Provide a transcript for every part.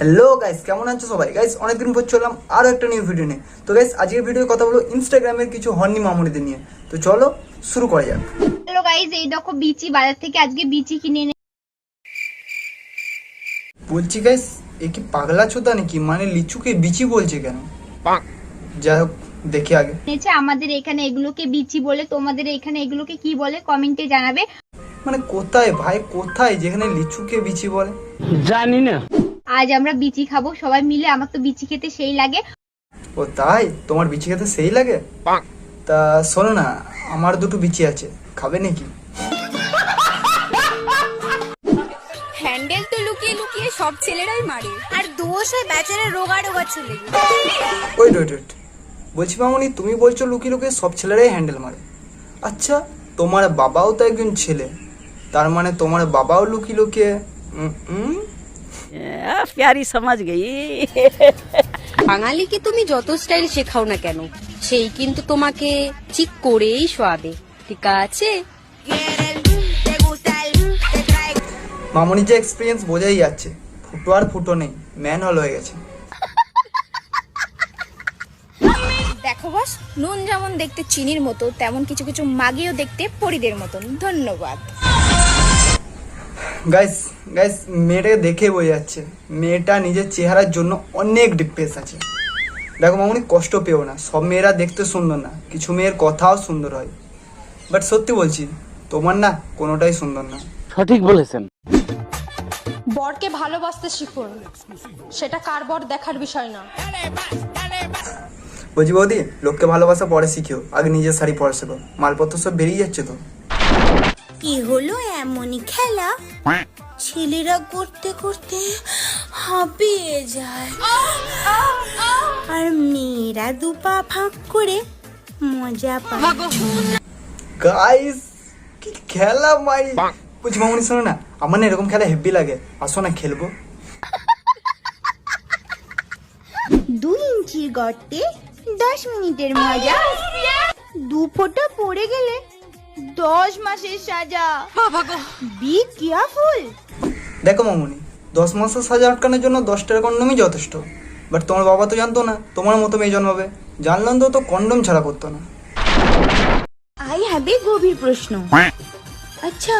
Hello guys, কেমন আছো সবাই? গাইস অনেকদিন পর চললাম আরও একটা নিউ ভিডিও নিয়ে। তো গাইস আজকের ভিডিওর কথা বলবো ইনস্টাগ্রামের কিছু হর্নি মামুনিদের নিয়ে। তো চলো শুরু করা যাক। হ্যালো গাইস, এই দেখো বিচি বাজার থেকে আজকে বিচি কিনে এনে বলছি গাইস, এ কি পাগলা চোদা নাকি? মানে লিচুকে বিচি বলছে কেন? যাই হোক দেখি আগে। এনেছে। আমাদের এখানে এগুলোকে বিচি বলে, তোমাদের এখানে এগুলোকে কি বলে কমেন্টে জানাবে। মানে কোথায় ভাই, কোথায় যেখানে লিচুকে বিচি বলে? জানি না। আজ আমরা বিচি খাবো সবাই মিলে। আমার তো বিচি খেতে সেই লাগে। ও তাই? তোমার বিচি খেতে সেই লাগে? তা শোনো না, আমার দুটো বিচি আছে, খাবে নাকি? হ্যান্ডেল তো লুকিয়ে লুকিয়ে সব ছেলেরাই মারে, আর দোষ হয় বেচারা রোগা রোগা ছেলে। ওয়েট ওয়েট ওয়েট, বলছি মামনি, তুমি বলছো লুকিয়ে লুকিয়ে সব ছেলেরাই হ্যান্ডেল মারে? আচ্ছা, তোমার বাবাও তো একজন ছেলে, তার মানে তোমার বাবাও লুকিয়ে লুকিয়ে প্যারি সমাজ গই। বাঙালিকে তুমি যত স্টাইল শেখাও না কেন, সেই কিন্তু তোমাকে ঠিক করেই শোয়াবে, ঠিক আছে? মামনির যে এক্সপিরিয়েন্স বোঝাই যাচ্ছে, ফুটো আর ফুটো নেই, ম্যান হল হয়ে গেছে। দেখো বস, নুন যেমন দেখতে চিনির মতো, তেমন কিছু কিছু মাগিও দেখতে পরিদের মতন। ধন্যবাদ। গাইস গাইস, মেয়েটাকে দেখে বোঝা যাচ্ছে মেয়েটা নিজের চেহারার জন্য অনেক ডিপ্রেস আছে। দেখো মামনি, কষ্ট পেও না, সব মেয়েরা দেখতে সুন্দর না, কিছু মেয়ের কথাও সুন্দর হয়। বাট সত্যি বলছি, তোমার না কোনোটাই সুন্দর না। সঠিক বলেছেন। বরকে ভালোবাসতে শিখুন, সেটা কার বর দেখার বিষয় না। বলছি বৌদি, লোককে ভালোবাসা পরে শিখিও, আগে নিজের শাড়ি পরে শেখো, মালপত্র সব বেরিয়ে যাচ্ছে তো। কি হলো এমনই খেলা, ছেলেরা করতে করতে হাঁপিয়ে যায় আর মেয়েরা দুপা ফাঁক করে মজা পায়। গাইস কি খেলা মাই! বলছি মামনি শোনো না, আমার না এরকম খেলা হেভি লাগে, আসো না খেলবো। 2 ইঞ্চির গর্তে 10 মিনিটের মজা, 2 ফোঁটা পড়ে গেলে 10 মাসের সাজা। Be careful. দেখো মামনি, 10 মাসের সাজা আটকানোর জন্য 10টার কন্ডমই যথেষ্ট। বাট তোমার বাবা তো জানতো না তোমার মতো মেয়ে জন্মাবে, জানলাম তো কন্ডম ছাড়া করতো না। আই হ্যাভ এ গভীর প্রশ্ন। আচ্ছা,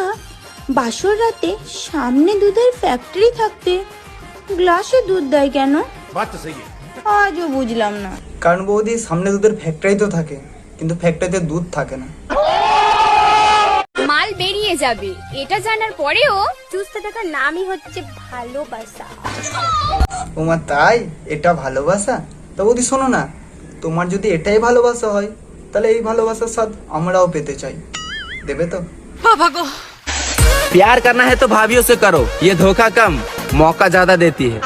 বাসর রাতে সামনে দুধের ফ্যাক্টরি থাকতে গ্লাসে দুধ দেয় কেন? আজও বুঝলাম না। কারণ বৌদি, সামনে দুধের ফ্যাক্টরি তো থাকে, কিন্তু ফ্যাক্টরিতে দুধ থাকে না। মাল বেরিয়ে যাবে এটা জানার পরেও চুষতে থাকার নামই হচ্ছে ভালোবাসা। তোমার তাই? এটা ভালোবাসা? তা বৌদি শোনো না, তোমার যদি এটাই ভালোবাসা হয়, তাহলে এই ভালোবাসার স্বাদ আমরাও পেতে চাই, দেবে তো? प्यार करना है तो भाभियों से करो, ये धोखा कम मौका ज्यादा देती है।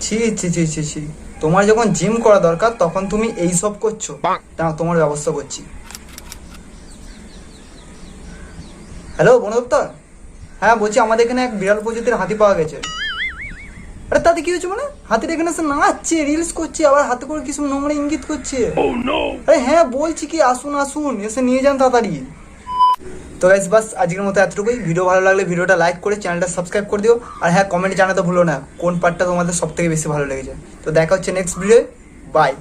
ছি ছি ছি ছি ছি, তোমার যখন জিম করা দরকার তখন তুমি এই সব করছো। দাঁড়াও, তোমার ব্যবস্থা করছি। হ্যালো বন দপ্তর, হ্যাঁ বলছি আমাদের এখানে এক বিড়াল প্রজাতির হাতি পাওয়া গেছে। আরে তাতে কি হয়েছে? মানে হাতিটা এখানে এসে নাচছে, রিলস করছে, আবার হাতে করে কিছু নোংরা ইঙ্গিত করছে। আরে হ্যাঁ বলছি কি, আসুন আসুন, এসে নিয়ে যান তাড়াতাড়ি। তো গাইস বাস আজকের মতো এতটুকুই। ভিডিও ভালো লাগলে ভিডিওটা লাইক করে চ্যানেলটা সাবস্ক্রাইব করে দিও। আর হ্যাঁ, কমেন্টে জানাতে ভুলো না কোন পার্টটা তোমাদের সব থেকে বেশি ভালো লেগেছে। তো দেখা হচ্ছে নেক্সট ভিডিও। বাই।